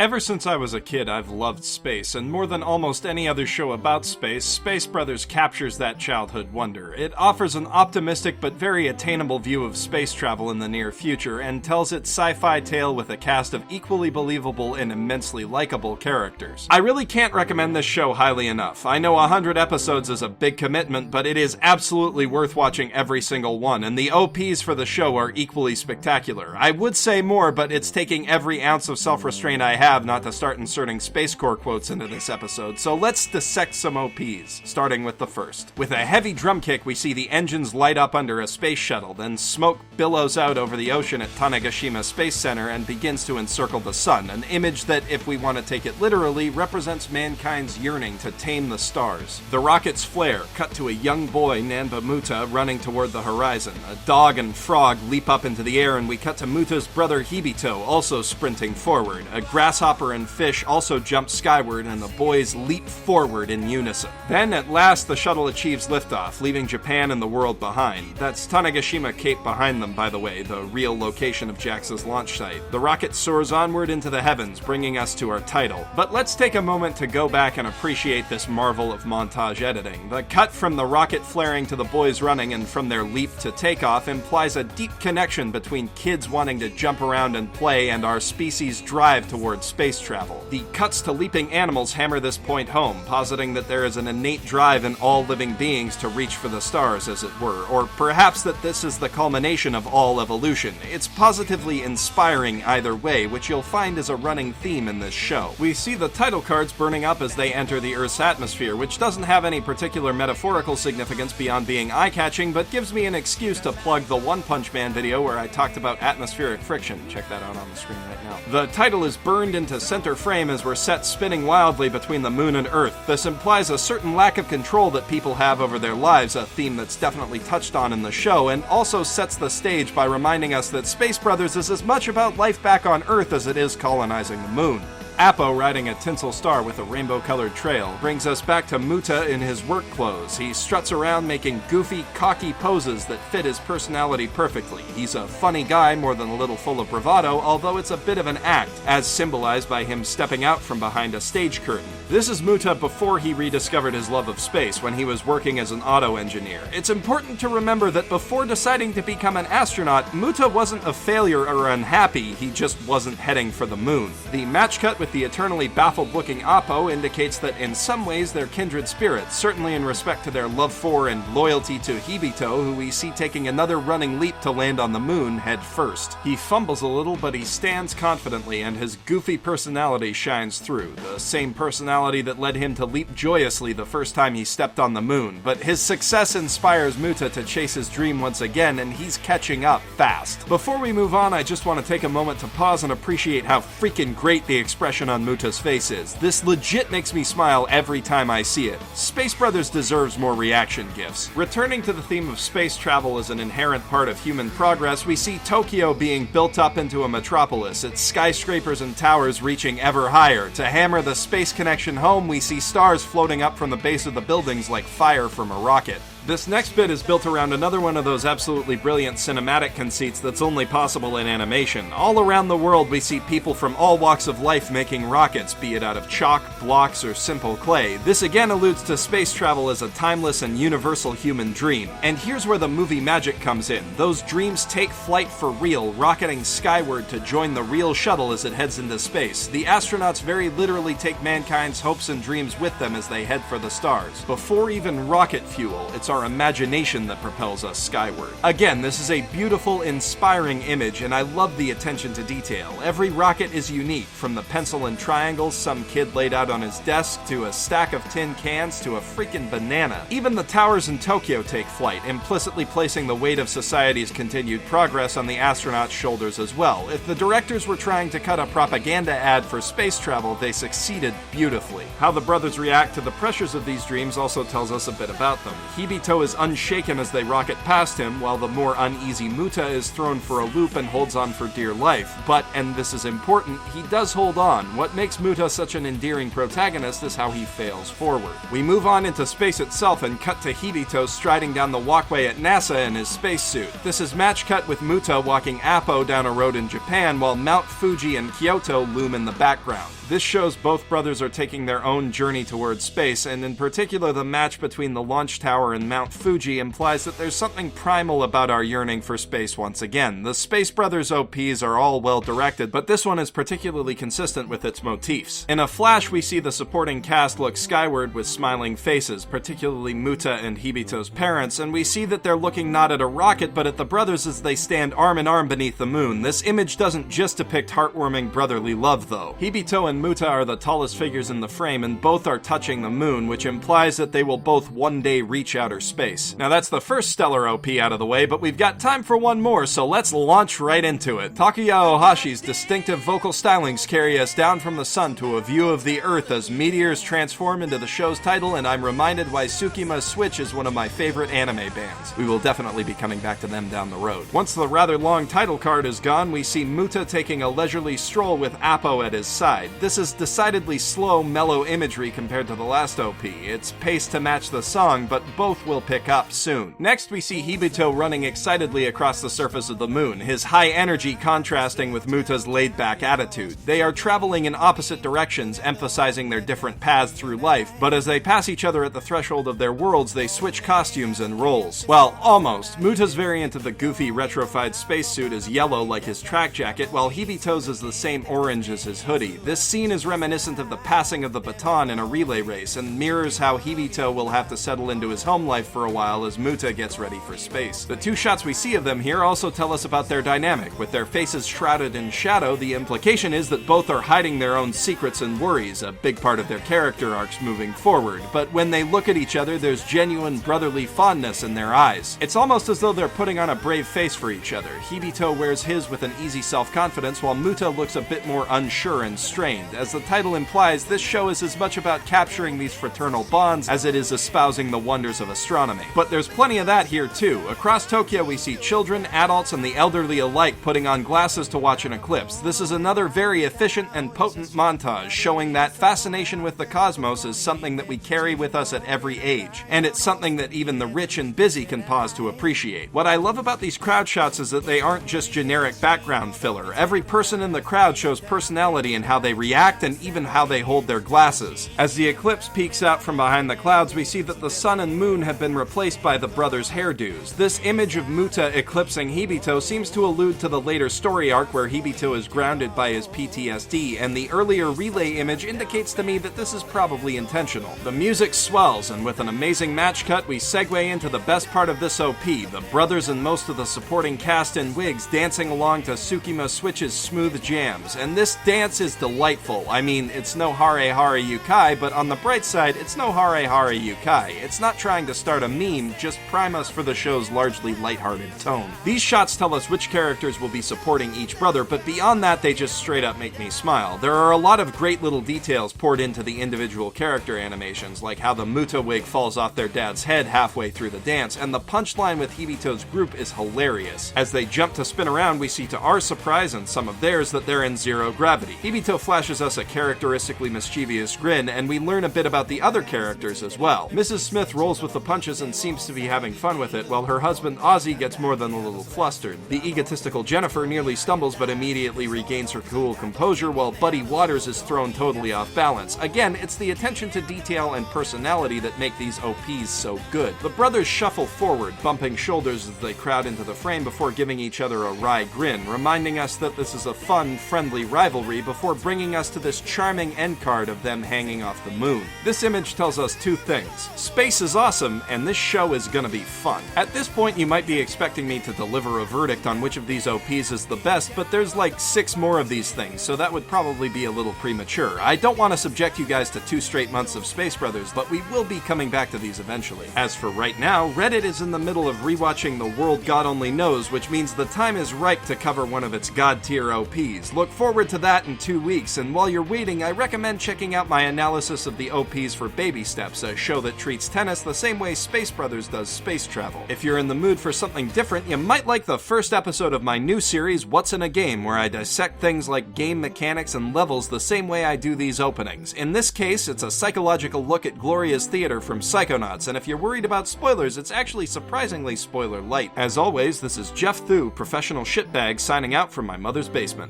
Ever since I was a kid, I've loved space, and more than almost any other show about space, Space Brothers captures that childhood wonder. It offers an optimistic but very attainable view of space travel in the near future, and tells its sci-fi tale with a cast of equally believable and immensely likable characters. I really can't recommend this show highly enough. I know 100 episodes is a big commitment, but it is absolutely worth watching every single one, and the OPs for the show are equally spectacular. I would say more, but it's taking every ounce of self-restraint I have not to start inserting Space Corps quotes into this episode, so let's dissect some OPs, starting with the first. With a heavy drum kick, we see the engines light up under a space shuttle, then smoke billows out over the ocean at Tanegashima Space Center and begins to encircle the sun, an image that, if we want to take it literally, represents mankind's yearning to tame the stars. The rockets flare, cut to a young boy, Nanba Muta, running toward the horizon. A dog and frog leap up into the air, and we cut to Muta's brother Hibito, also sprinting forward. A grasshopper and fish also jump skyward, and the boys leap forward in unison. Then, at last, the shuttle achieves liftoff, leaving Japan and the world behind. That's Tanegashima Cape behind them, by the way, the real location of JAXA's launch site. The rocket soars onward into the heavens, bringing us to our title. But let's take a moment to go back and appreciate this marvel of montage editing. The cut from the rocket flaring to the boys running and from their leap to takeoff implies a deep connection between kids wanting to jump around and play and our species' drive towards space travel. The cuts to leaping animals hammer this point home, positing that there is an innate drive in all living beings to reach for the stars, as it were, or perhaps that this is the culmination of all evolution. It's positively inspiring either way, which you'll find is a running theme in this show. We see the title cards burning up as they enter the Earth's atmosphere, which doesn't have any particular metaphorical significance beyond being eye-catching, but gives me an excuse to plug the One Punch Man video where I talked about atmospheric friction. Check that out on the screen right now. The title is burned into center frame as we're set spinning wildly between the moon and Earth. This implies a certain lack of control that people have over their lives, a theme that's definitely touched on in the show, and also sets the stage by reminding us that Space Brothers is as much about life back on Earth as it is colonizing the moon. Appo riding a tinsel star with a rainbow-colored trail brings us back to Muta in his work clothes. He struts around making goofy, cocky poses that fit his personality perfectly. He's a funny guy more than a little full of bravado, although it's a bit of an act, as symbolized by him stepping out from behind a stage curtain. This is Muta before he rediscovered his love of space, when he was working as an auto engineer. It's important to remember that before deciding to become an astronaut, Muta wasn't a failure or unhappy, he just wasn't heading for the moon. The match cut with the eternally baffled-looking Appo indicates that in some ways they're kindred spirits, certainly in respect to their love for and loyalty to Hibito, who we see taking another running leap to land on the moon head first. He fumbles a little, but he stands confidently, and his goofy personality shines through, the same personality that led him to leap joyously the first time he stepped on the moon. But his success inspires Muta to chase his dream once again, and he's catching up fast. Before we move on, I just want to take a moment to pause and appreciate how freaking great the expression on Muta's face is. This legit makes me smile every time I see it. Space Brothers deserves more reaction gifs. Returning to the theme of space travel as an inherent part of human progress, we see Tokyo being built up into a metropolis, its skyscrapers and towers reaching ever higher. To hammer the space connection home, we see stars floating up from the base of the buildings like fire from a rocket. This next bit is built around another one of those absolutely brilliant cinematic conceits that's only possible in animation. All around the world we see people from all walks of life making rockets, be it out of chalk, blocks, or simple clay. This again alludes to space travel as a timeless and universal human dream. And here's where the movie magic comes in. Those dreams take flight for real, rocketing skyward to join the real shuttle as it heads into space. The astronauts very literally take mankind's hopes and dreams with them as they head for the stars. Before even rocket fuel, it's our imagination that propels us skyward. Again, this is a beautiful, inspiring image, and I love the attention to detail. Every rocket is unique, from the pencil and triangles some kid laid out on his desk, to a stack of tin cans, to a freaking banana. Even the towers in Tokyo take flight, implicitly placing the weight of society's continued progress on the astronauts' shoulders as well. If the directors were trying to cut a propaganda ad for space travel, they succeeded beautifully. How the brothers react to the pressures of these dreams also tells us a bit about them. Hibito Hibito is unshaken as they rocket past him, while the more uneasy Muta is thrown for a loop and holds on for dear life. But, and this is important, he does hold on. What makes Muta such an endearing protagonist is how he fails forward. We move on into space itself and cut to Hibito striding down the walkway at NASA in his spacesuit. This is match cut with Muta walking Appo down a road in Japan, while Mount Fuji and Kyoto loom in the background. This shows both brothers are taking their own journey towards space, and in particular the match between the launch tower and Mount Fuji implies that there's something primal about our yearning for space once again. The Space Brothers OPs are all well directed, but this one is particularly consistent with its motifs. In a flash, we see the supporting cast look skyward with smiling faces, particularly Muta and Hibito's parents, and we see that they're looking not at a rocket but at the brothers as they stand arm in arm beneath the moon. This image doesn't just depict heartwarming brotherly love though. Hibito and Muta are the tallest figures in the frame, and both are touching the moon, which implies that they will both one day reach outer space. Now that's the first stellar OP out of the way, but we've got time for one more, so let's launch right into it. Takuya Ohashi's distinctive vocal stylings carry us down from the sun to a view of the Earth as meteors transform into the show's title, and I'm reminded why Sukima's Switch is one of my favorite anime bands. We will definitely be coming back to them down the road. Once the rather long title card is gone, we see Muta taking a leisurely stroll with Appo at his side. This is decidedly slow, mellow imagery compared to the last OP. It's paced to match the song, but both will pick up soon. Next, we see Hibito running excitedly across the surface of the moon, his high energy contrasting with Muta's laid-back attitude. They are traveling in opposite directions, emphasizing their different paths through life, but as they pass each other at the threshold of their worlds, they switch costumes and roles. Well, almost. Muta's variant of the goofy, retrofied spacesuit is yellow like his track jacket, while Hibito's is the same orange as his hoodie. This scene is reminiscent of the passing of the baton in a relay race, and mirrors how Hibito will have to settle into his home life for a while as Muta gets ready for space. The two shots we see of them here also tell us about their dynamic. With their faces shrouded in shadow, the implication is that both are hiding their own secrets and worries, a big part of their character arcs moving forward. But when they look at each other, there's genuine brotherly fondness in their eyes. It's almost as though they're putting on a brave face for each other. Hibito wears his with an easy self-confidence, while Muta looks a bit more unsure and strained. As the title implies, this show is as much about capturing these fraternal bonds as it is espousing the wonders of astronomy. But there's plenty of that here too. Across Tokyo we see children, adults, and the elderly alike putting on glasses to watch an eclipse. This is another very efficient and potent montage, showing that fascination with the cosmos is something that we carry with us at every age, and it's something that even the rich and busy can pause to appreciate. What I love about these crowd shots is that they aren't just generic background filler. Every person in the crowd shows personality in how they react and even how they hold their glasses. As the eclipse peeks out from behind the clouds, we see that the sun and moon have been replaced by the brothers' hairdos. This image of Muta eclipsing Hibito seems to allude to the later story arc where Hibito is grounded by his PTSD, and the earlier relay image indicates to me that this is probably intentional. The music swells, and with an amazing match cut, we segue into the best part of this OP, the brothers and most of the supporting cast in wigs dancing along to Sukima Switch's smooth jams. And this dance is delightful. I mean, it's no Hare Hare Yukai, but on the bright side, it's no Hare Hare Yukai. It's not trying to start a meme, just prime us for the show's largely lighthearted tone. These shots tell us which characters will be supporting each brother, but beyond that, they just straight up make me smile. There are a lot of great little details poured into the individual character animations, like how the Muta wig falls off their dad's head halfway through the dance, and the punchline with Hibito's group is hilarious. As they jump to spin around, we see to our surprise and some of theirs that they're in zero gravity. Hibito flashes us a characteristically mischievous grin, and we learn a bit about the other characters as well. Mrs. Smith rolls with the punches and seems to be having fun with it, while her husband Ozzy gets more than a little flustered. The egotistical Jennifer nearly stumbles but immediately regains her cool composure, while Buddy Waters is thrown totally off balance. Again, it's the attention to detail and personality that make these OPs so good. The brothers shuffle forward, bumping shoulders as they crowd into the frame before giving each other a wry grin, reminding us that this is a fun, friendly rivalry before bringing us to this charming end card of them hanging off the moon. This image tells us two things. Space is awesome, and this show is gonna be fun. At this point, you might be expecting me to deliver a verdict on which of these OPs is the best, but there's like 6 more of these things, so that would probably be a little premature. I don't want to subject you guys to 2 straight months of Space Brothers, but we will be coming back to these eventually. As for right now, Reddit is in the middle of rewatching The World God Only Knows, which means the time is ripe to cover one of its god-tier OPs. Look forward to that in 2 weeks, and and while you're waiting, I recommend checking out my analysis of the OPs for Baby Steps, a show that treats tennis the same way Space Brothers does space travel. If you're in the mood for something different, you might like the first episode of my new series, What's in a Game, where I dissect things like game mechanics and levels the same way I do these openings. In this case, it's a psychological look at Gloria's Theater from Psychonauts, and if you're worried about spoilers, it's actually surprisingly spoiler light. As always, this is Jeff Thu, professional shitbag, signing out from my mother's basement.